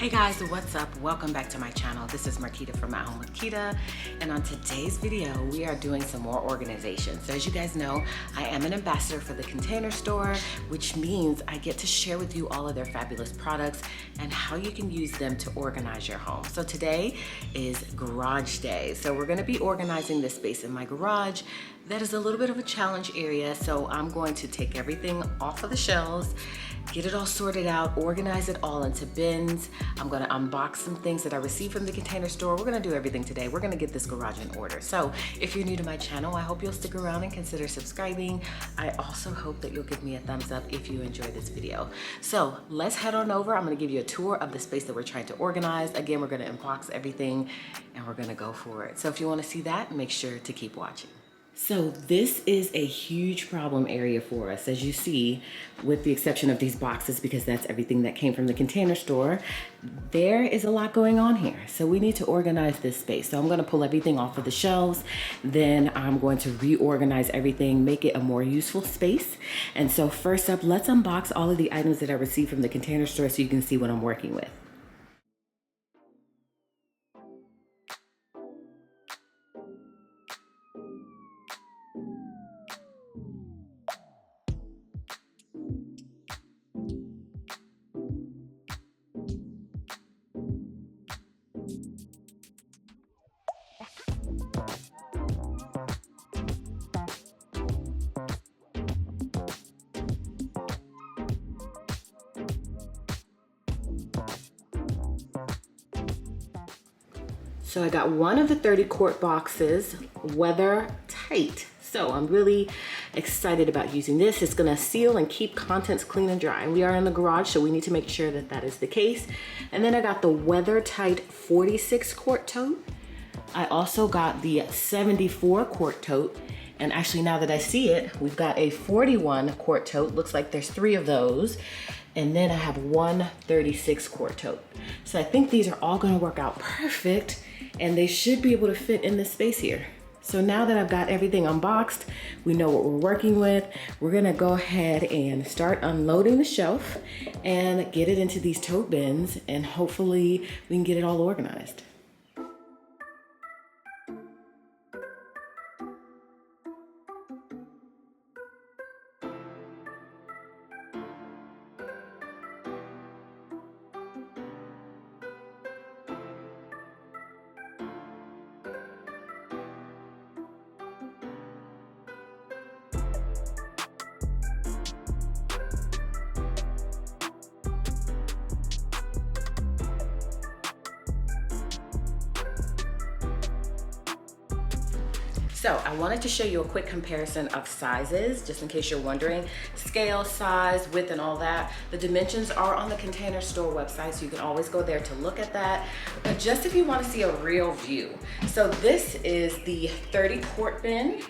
Hey guys, what's up? Welcome back to my channel. This is Marquita from At Home with Quita, and on today's video we are doing some more organization. So as you guys know, I am an ambassador for the Container Store, which means I get to share with you all of their fabulous products and how you can use them to organize your home. So today is garage day. So we're going to be organizing this space in my garage. That is a little bit of a challenge area, so I'm going to take everything off of the shelves, get it all sorted out, organize it all into bins. I'm gonna unbox some things that I received from the Container Store. We're gonna do everything today. We're gonna get this garage in order. So if you're new to my channel, I hope you'll stick around and consider subscribing. I also hope that you'll give me a thumbs up if you enjoy this video. So let's head on over. I'm gonna give you a tour of the space that we're trying to organize. Again, we're gonna unbox everything and we're gonna go for it. So if you wanna see that, make sure to keep watching. So this is a huge problem area for us, as you see, with the exception of these boxes, because that's everything that came from the Container Store. There is a lot going on here. So we need to organize this space. So I'm gonna pull everything off of the shelves. Then I'm going to reorganize everything, make it a more useful space. And so first up, let's unbox all of the items that I received from the Container Store so you can see what I'm working with. So I got one of the 30 quart boxes, weather tight. So I'm really excited about using this. It's gonna seal and keep contents clean and dry. We are in the garage, so we need to make sure that that is the case. And then I got the weather tight 46 quart tote. I also got the 74 quart tote. And actually, now that I see it, we've got a 41 quart tote. Looks like there's 3 of those. And then I have one 36 quart tote. So I think these are all gonna work out perfect, and they should be able to fit in this space here. So now that I've got everything unboxed, we know what we're working with, we're gonna go ahead and start unloading the shelf and get it into these tote bins, and hopefully we can get it all organized. So I wanted to show you a quick comparison of sizes, just in case you're wondering. Scale, size, width, and all that. The dimensions are on the Container Store website, so you can always go there to look at that. But just if you want to see a real view. So this is the 30 quart bin.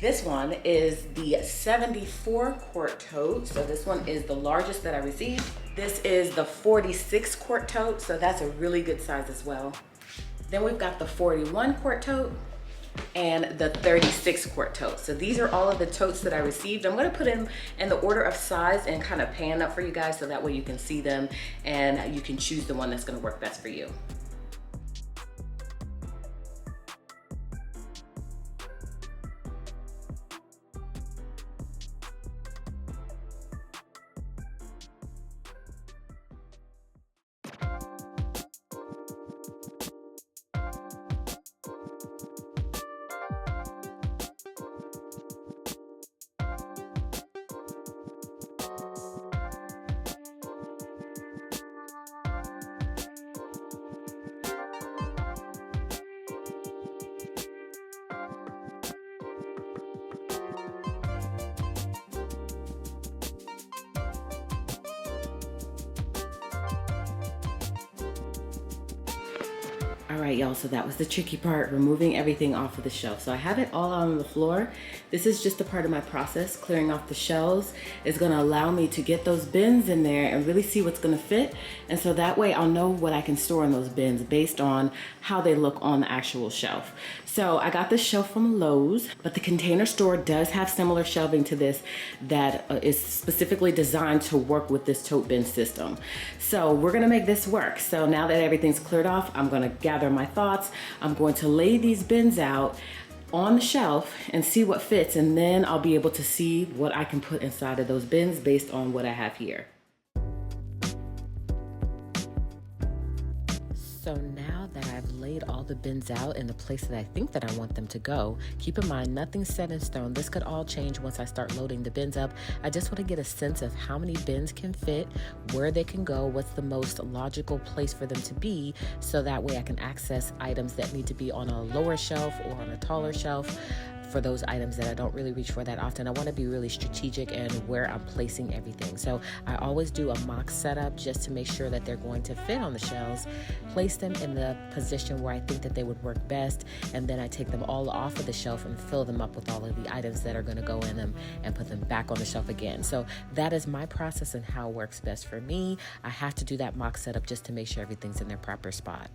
This one is the 74 quart tote. So this one is the largest that I received. This is the 46 quart tote, so that's a really good size as well. Then we've got the 41 quart tote and the 36 quart tote. So these are all of the totes that I received. I'm gonna put them in the order of size and kind of pan up for you guys so that way you can see them and you can choose the one that's gonna work best for you. All right, y'all, so that was the tricky part, removing everything off of the shelf. So I have it all out on the floor. This is just a part of my process. Clearing off the shelves is gonna allow me to get those bins in there and really see what's gonna fit. And so that way I'll know what I can store in those bins based on how they look on the actual shelf. So I got this shelf from Lowe's, but the Container Store does have similar shelving to this that is specifically designed to work with this tote bin system. So we're gonna make this work. So now that everything's cleared off, I'm gonna gather my thoughts. I'm going to lay these bins out on the shelf and see what fits, and then I'll be able to see what I can put inside of those bins based on what I have here. So now that I've laid all the bins out in the place that I think that I want them to go, keep in mind, nothing's set in stone. This could all change once I start loading the bins up. I just want to get a sense of how many bins can fit, where they can go, what's the most logical place for them to be, so that way I can access items that need to be on a lower shelf or on a taller shelf. For those items that I don't really reach for that often, I want to be really strategic in where I'm placing everything. So I always do a mock setup just to make sure that they're going to fit on the shelves, place them in the position where I think that they would work best, and then I take them all off of the shelf and fill them up with all of the items that are going to go in them and put them back on the shelf again. So that is my process and how it works best for me. I have to do that mock setup just to make sure everything's in their proper spot.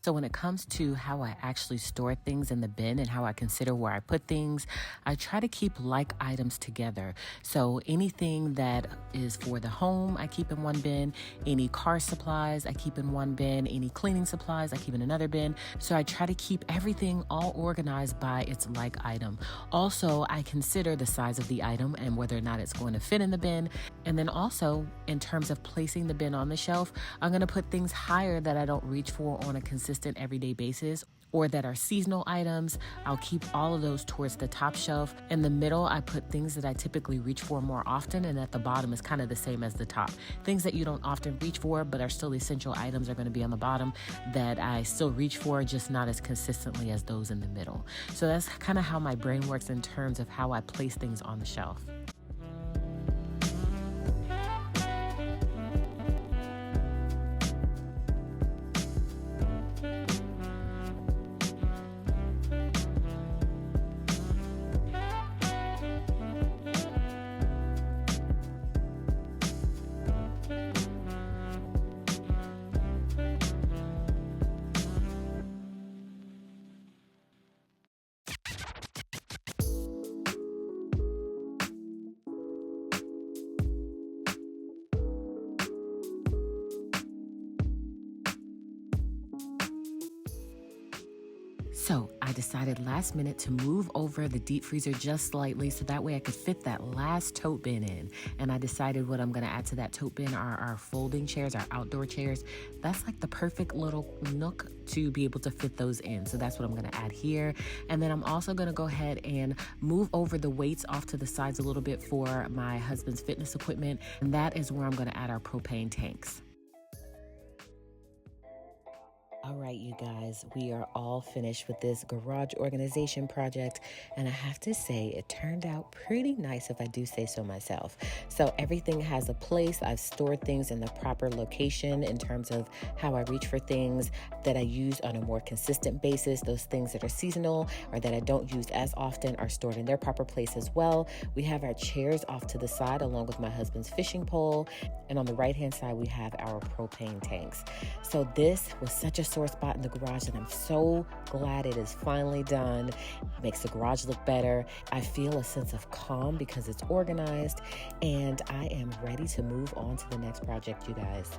So when it comes to how I actually store things in the bin and how I consider where I put things, I try to keep like items together. So anything that is for the home, I keep in one bin. Any car supplies, I keep in one bin. Any cleaning supplies, I keep in another bin. So I try to keep everything all organized by its like item. Also, I consider the size of the item and whether or not it's going to fit in the bin. And then also, in terms of placing the bin on the shelf, I'm going to put things higher that I don't reach for on a consistent everyday basis, or that are seasonal items. I'll keep all of those towards the top shelf. In the middle, I put things that I typically reach for more often, and at the bottom is kind of the same as the top. Things that you don't often reach for but are still essential items are going to be on the bottom that I still reach for, just not as consistently as those in the middle. So that's kind of how my brain works in terms of how I place things on the shelf. So I decided last minute to move over the deep freezer just slightly so that way I could fit that last tote bin in. And I decided what I'm gonna add to that tote bin are our folding chairs, our outdoor chairs. That's like the perfect little nook to be able to fit those in. So that's what I'm gonna add here. And then I'm also gonna go ahead and move over the weights off to the sides a little bit for my husband's fitness equipment. And that is where I'm gonna add our propane tanks. All right, you guys, we are all finished with this garage organization project, and I have to say it turned out pretty nice if I do say so myself. So everything has a place. I've stored things in the proper location in terms of how I reach for things that I use on a more consistent basis. Those things that are seasonal or that I don't use as often are stored in their proper place as well. We have our chairs off to the side along with my husband's fishing pole, and on the right-hand side we have our propane tanks. So this was such a sore spot in the garage, and I'm so glad it is finally done. It makes the garage look better. I feel a sense of calm because it's organized, and I am ready to move on to the next project, you guys.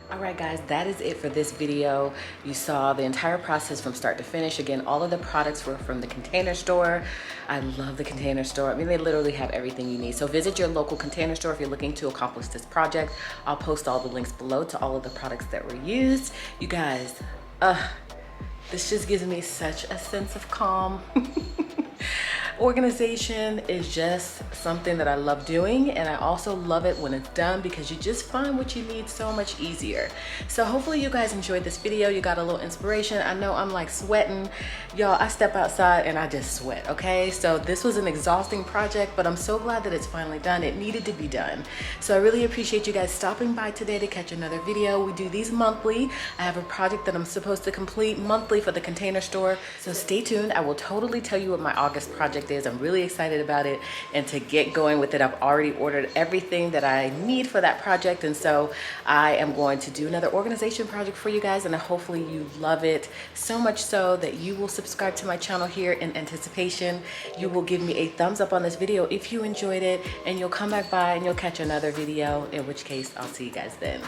All right, guys, that is it for this video. You saw the entire process from start to finish. Again, all of the products were from the Container Store. I love the Container Store. I mean, they literally have everything you need. So visit your local Container Store if you're looking to accomplish this project. I'll post all the links below to all of the products that were used. You guys, this just gives me such a sense of calm. Organization is just something that I love doing, and I also love it when it's done because you just find what you need so much easier. So hopefully you guys enjoyed this video. You got a little inspiration. I know I'm like sweating. Y'all, I step outside and I just sweat, okay? So this was an exhausting project, but I'm so glad that it's finally done. It needed to be done. So I really appreciate you guys stopping by today to catch another video. We do these monthly. I have a project that I'm supposed to complete monthly for the Container Store. So stay tuned. I will totally tell you what my August project is. I'm really excited about it, and to get going with it, I've already ordered everything that I need for that project, and so I am going to do another organization project for you guys, and hopefully you love it so much so that you will subscribe to my channel here in anticipation. You will give me a thumbs up on this video if you enjoyed it, and you'll come back by and you'll catch another video, in which case I'll see you guys then.